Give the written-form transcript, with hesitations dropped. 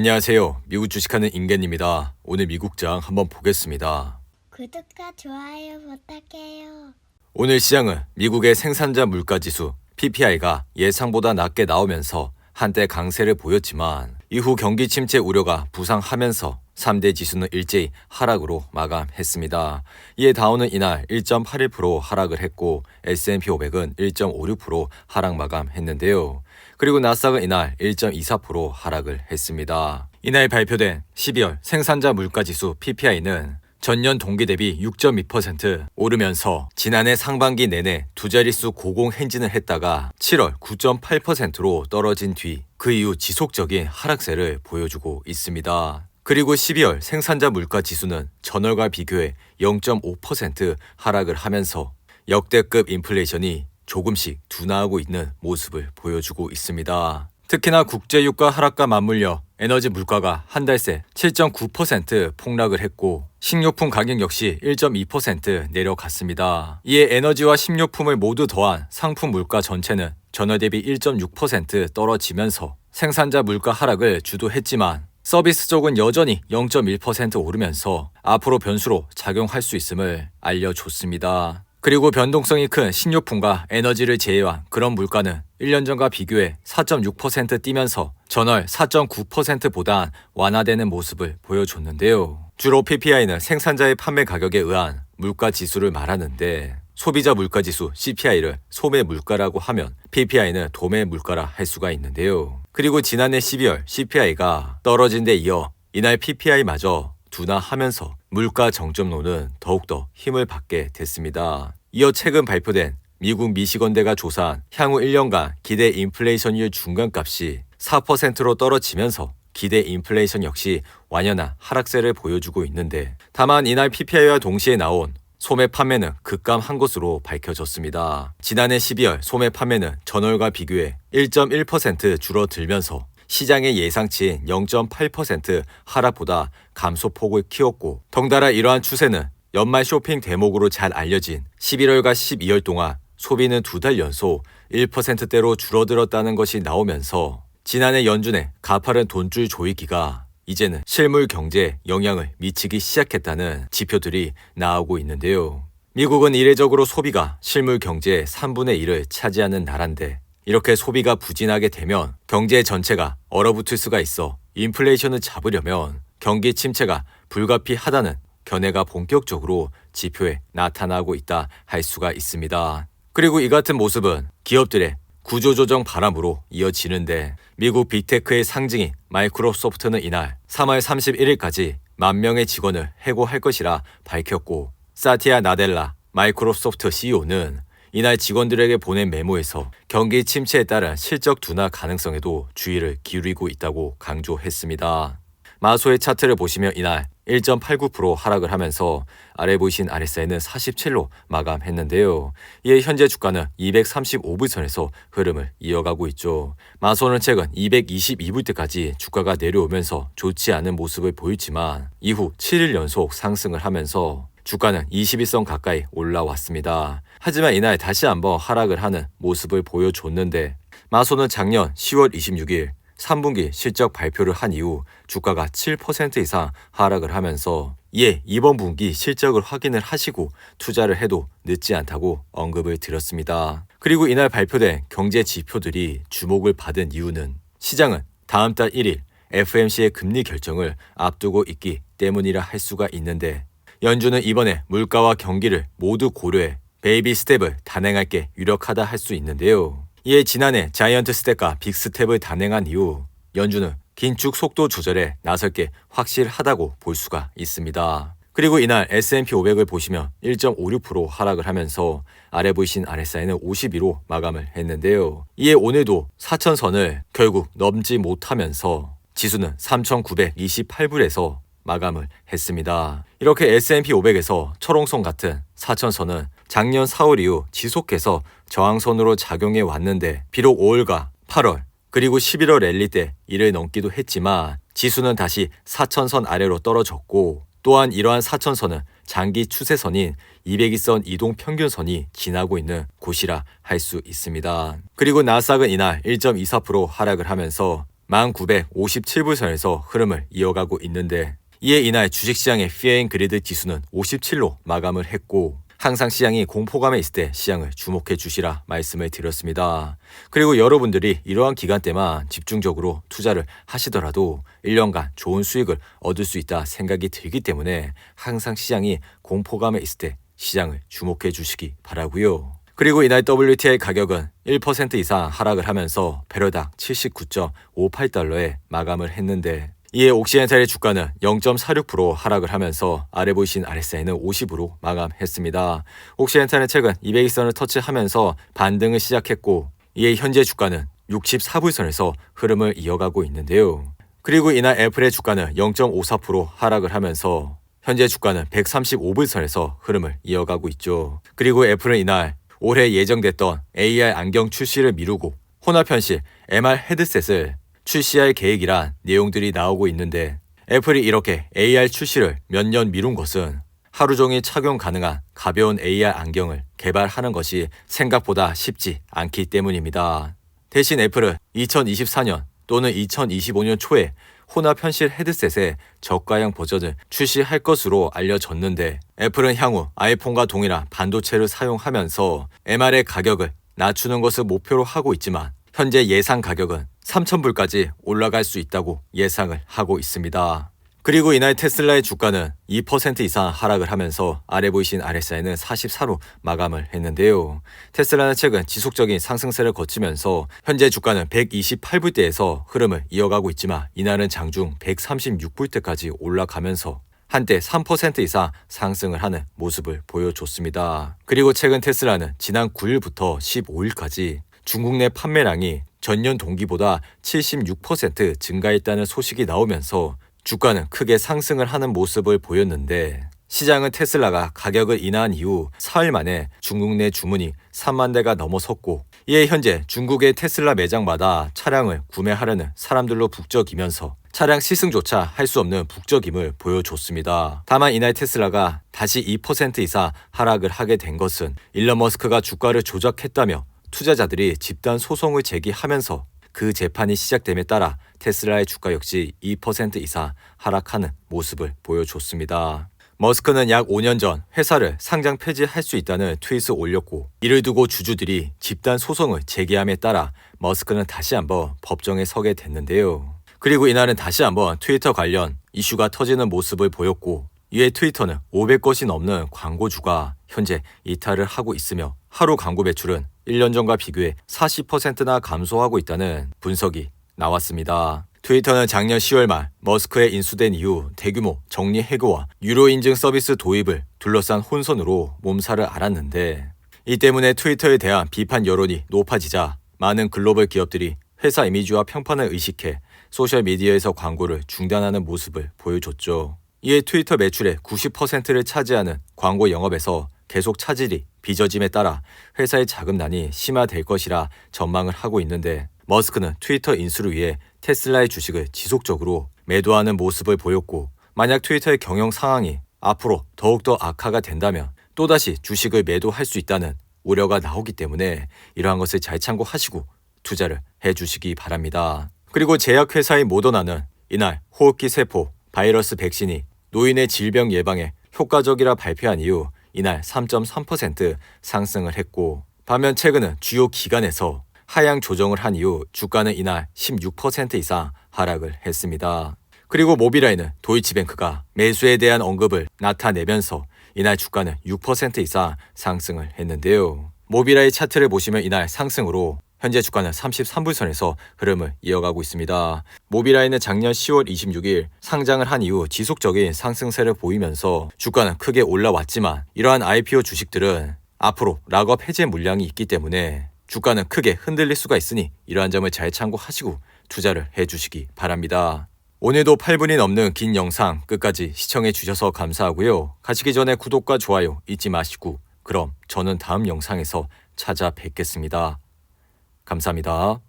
안녕하세요. 미국 주식하는 임겐입니다. 오늘 미국장 한번 보겠습니다. 구독과 좋아요 부탁해요. 오늘 시장은 미국의 생산자 물가지수 PPI가 예상보다 낮게 나오면서 한때 강세를 보였지만 이후 경기 침체 우려가 부상하면서 3대 지수는 일제히 하락으로 마감했습니다. 이에 다우는 이날 1.81% 하락을 했고 S&P 500은 1.56% 하락 마감했는데요. 그리고 나스닥은 이날 1.24% 하락을 했습니다. 이날 발표된 12월 생산자 물가지수 PPI는 전년 동기 대비 6.2% 오르면서 지난해 상반기 내내 두 자릿수 고공 행진을 했다가 7월 9.8%로 떨어진 뒤 그 이후 지속적인 하락세를 보여주고 있습니다. 그리고 12월 생산자 물가 지수는 전월과 비교해 0.5% 하락을 하면서 역대급 인플레이션이 조금씩 둔화하고 있는 모습을 보여주고 있습니다. 특히나 국제유가 하락과 맞물려 에너지 물가가 한 달 새 7.9% 폭락을 했고 식료품 가격 역시 1.2% 내려갔습니다. 이에 에너지와 식료품을 모두 더한 상품 물가 전체는 전월 대비 1.6% 떨어지면서 생산자 물가 하락을 주도했지만 서비스 쪽은 여전히 0.1% 오르면서 앞으로 변수로 작용할 수 있음을 알려줬습니다. 그리고 변동성이 큰 식료품과 에너지를 제외한 그런 물가는 1년 전과 비교해 4.6% 뛰면서 전월 4.9%보다 완화되는 모습을 보여줬는데요. 주로 PPI는 생산자의 판매 가격에 의한 물가 지수를 말하는데 소비자 물가 지수 CPI를 소매 물가라고 하면 PPI는 도매 물가라 할 수가 있는데요. 그리고 지난해 12월 CPI가 떨어진 데 이어 이날 PPI마저 둔화하면서 물가 정점론은 더욱더 힘을 받게 됐습니다. 이어 최근 발표된 미국 미시건대가 조사한 향후 1년간 기대 인플레이션율 중간값이 4%로 떨어지면서 기대 인플레이션 역시 완연한 하락세를 보여주고 있는데 다만 이날 PPI와 동시에 나온 소매 판매는 급감한 것으로 밝혀졌습니다. 지난해 12월 소매 판매는 전월과 비교해 1.1% 줄어들면서 시장의 예상치인 0.8% 하락보다 감소폭을 키웠고 덩달아 이러한 추세는 연말 쇼핑 대목으로 잘 알려진 11월과 12월 동안 소비는 두 달 연속 1%대로 줄어들었다는 것이 나오면서 지난해 연준의 가파른 돈줄 조이기가 이제는 실물 경제에 영향을 미치기 시작했다는 지표들이 나오고 있는데요. 미국은 이례적으로 소비가 실물 경제의 3분의 1을 차지하는 나라인데 이렇게 소비가 부진하게 되면 경제 전체가 얼어붙을 수가 있어 인플레이션을 잡으려면 경기 침체가 불가피하다는 견해가 본격적으로 지표에 나타나고 있다 할 수가 있습니다. 그리고 이 같은 모습은 기업들의 구조조정 바람으로 이어지는데 미국 빅테크의 상징인 마이크로소프트는 이날 3월 31일까지 10,000명의 직원을 해고할 것이라 밝혔고 사티아 나델라 마이크로소프트 CEO는 이날 직원들에게 보낸 메모에서 경기 침체에 따른 실적 둔화 가능성에도 주의를 기울이고 있다고 강조했습니다. 마소의 차트를 보시면 이날 1.89% 하락을 하면서 아래 보이신 RSI는 47로 마감했는데요. 이에 현재 주가는 235불선에서 흐름을 이어가고 있죠. 마소는 최근 222불대까지 주가가 내려오면서 좋지 않은 모습을 보이지만 이후 7일 연속 상승을 하면서 주가는 21선 가까이 올라왔습니다. 하지만 이날 다시 한번 하락을 하는 모습을 보여줬는데 마소는 작년 10월 26일 3분기 실적 발표를 한 이후 주가가 7% 이상 하락을 하면서 이에 이번 분기 실적을 확인을 하시고 투자를 해도 늦지 않다고 언급을 드렸습니다. 그리고 이날 발표된 경제 지표들이 주목을 받은 이유는 시장은 다음 달 1일 FOMC의 금리 결정을 앞두고 있기 때문이라 할 수가 있는데 연준은 이번에 물가와 경기를 모두 고려해 베이비 스텝을 단행할 게 유력하다 할 수 있는데요. 이에 지난해 자이언트 스텝과 빅 스텝을 단행한 이후 연준은 긴축 속도 조절에 나설 게 확실하다고 볼 수가 있습니다. 그리고 이날 S&P 500을 보시면 1.56% 하락을 하면서 아래 보이신 RSI는 52로 마감을 했는데요. 이에 오늘도 4천선을 결국 넘지 못하면서 지수는 3,928불에서 마감을 했습니다. 이렇게 S&P 500에서 철옹성 같은 4천선은 작년 4월 이후 지속해서 저항선으로 작용해 왔는데 비록 5월과 8월 그리고 11월 랠리 때 이를 넘기도 했지만 지수는 다시 4천선 아래로 떨어졌고 또한 이러한 4천선은 장기 추세선인 200일선 이동 평균선이 지나고 있는 곳이라 할 수 있습니다. 그리고 나스닥은 이날 1.24% 하락을 하면서 1957불 선에서 흐름을 이어가고 있는데 이에 이날 주식시장의 피어앤그리드 지수는 57로 마감을 했고 항상 시장이 공포감에 있을 때 시장을 주목해 주시라 말씀을 드렸습니다. 그리고 여러분들이 이러한 기간 때만 집중적으로 투자를 하시더라도 1년간 좋은 수익을 얻을 수 있다 생각이 들기 때문에 항상 시장이 공포감에 있을 때 시장을 주목해 주시기 바라고요. 그리고 이날 WTI 가격은 1% 이상 하락을 하면서 배럴당 79.58달러에 마감을 했는데 이에 옥시엔탈의 주가는 0.46% 하락을 하면서 아래 보이신 RSI는 50으로 마감했습니다. 옥시엔탈은 최근 200일선을 터치하면서 반등을 시작했고 이에 현재 주가는 64불선에서 흐름을 이어가고 있는데요. 그리고 이날 애플의 주가는 0.54% 하락을 하면서 현재 주가는 135불선에서 흐름을 이어가고 있죠. 그리고 애플은 이날 올해 예정됐던 AR 안경 출시를 미루고 혼합 현실 MR 헤드셋을 출시할 계획이란 내용들이 나오고 있는데 애플이 이렇게 AR 출시를 몇 년 미룬 것은 하루 종일 착용 가능한 가벼운 AR 안경을 개발하는 것이 생각보다 쉽지 않기 때문입니다. 대신 애플은 2024년 또는 2025년 초에 혼합 현실 헤드셋의 저가형 버전을 출시할 것으로 알려졌는데 애플은 향후 아이폰과 동일한 반도체를 사용하면서 MR의 가격을 낮추는 것을 목표로 하고 있지만 현재 예상 가격은 3,000불까지 올라갈 수 있다고 예상을 하고 있습니다. 그리고 이날 테슬라의 주가는 2% 이상 하락을 하면서 아래 보이신 RSI는 44로 마감을 했는데요. 테슬라는 최근 지속적인 상승세를 거치면서 현재 주가는 128불대에서 흐름을 이어가고 있지만 이날은 장중 136불대까지 올라가면서 한때 3% 이상 상승을 하는 모습을 보여줬습니다. 그리고 최근 테슬라는 지난 9일부터 15일까지 중국 내 판매량이 전년 동기보다 76% 증가했다는 소식이 나오면서 주가는 크게 상승을 하는 모습을 보였는데 시장은 테슬라가 가격을 인하한 이후 사흘 만에 중국 내 주문이 3만 대가 넘어섰고 이에 현재 중국의 테슬라 매장마다 차량을 구매하려는 사람들로 북적이면서 차량 시승조차 할 수 없는 북적임을 보여줬습니다. 다만 이날 테슬라가 다시 2% 이상 하락을 하게 된 것은 일론 머스크가 주가를 조작했다며 투자자들이 집단 소송을 제기하면서 그 재판이 시작됨에 따라 테슬라의 주가 역시 2% 이상 하락하는 모습을 보여줬습니다. 머스크는 약 5년 전 회사를 상장 폐지할 수 있다는 트윗을 올렸고 이를 두고 주주들이 집단 소송을 제기함에 따라 머스크는 다시 한번 법정에 서게 됐는데요. 그리고 이날은 다시 한번 트위터 관련 이슈가 터지는 모습을 보였고 이에 트위터는 500곳이 넘는 광고주가 현재 이탈을 하고 있으며 하루 광고 매출은 1년 전과 비교해 40%나 감소하고 있다는 분석이 나왔습니다. 트위터는 작년 10월 말 머스크에 인수된 이후 대규모 정리 해고와 유료 인증 서비스 도입을 둘러싼 혼선으로 몸살을 앓았는데 이 때문에 트위터에 대한 비판 여론이 높아지자 많은 글로벌 기업들이 회사 이미지와 평판을 의식해 소셜미디어에서 광고를 중단하는 모습을 보여줬죠. 이에 트위터 매출의 90%를 차지하는 광고 영업에서 계속 차질이 빚어짐에 따라 회사의 자금난이 심화될 것이라 전망을 하고 있는데 머스크는 트위터 인수를 위해 테슬라의 주식을 지속적으로 매도하는 모습을 보였고 만약 트위터의 경영 상황이 앞으로 더욱더 악화가 된다면 또다시 주식을 매도할 수 있다는 우려가 나오기 때문에 이러한 것을 잘 참고하시고 투자를 해주시기 바랍니다. 그리고 제약회사인 모더나는 이날 호흡기 세포 바이러스 백신이 노인의 질병 예방에 효과적이라 발표한 이후 이날 3.3% 상승을 했고 반면 최근은 주요 기관에서 하향 조정을 한 이후 주가는 이날 16% 이상 하락을 했습니다. 그리고 모비라이는 도이치뱅크가 매수에 대한 언급을 나타내면서 이날 주가는 6% 이상 상승을 했는데요. 모비라이 차트를 보시면 이날 상승으로 현재 주가는 33불선에서 흐름을 이어가고 있습니다. 모비라이는 작년 10월 26일 상장을 한 이후 지속적인 상승세를 보이면서 주가는 크게 올라왔지만 이러한 IPO 주식들은 앞으로 락업 해제 물량이 있기 때문에 주가는 크게 흔들릴 수가 있으니 이러한 점을 잘 참고하시고 투자를 해주시기 바랍니다. 오늘도 8분이 넘는 긴 영상 끝까지 시청해 주셔서 감사하고요. 가시기 전에 구독과 좋아요 잊지 마시고 그럼 저는 다음 영상에서 찾아뵙겠습니다. 감사합니다.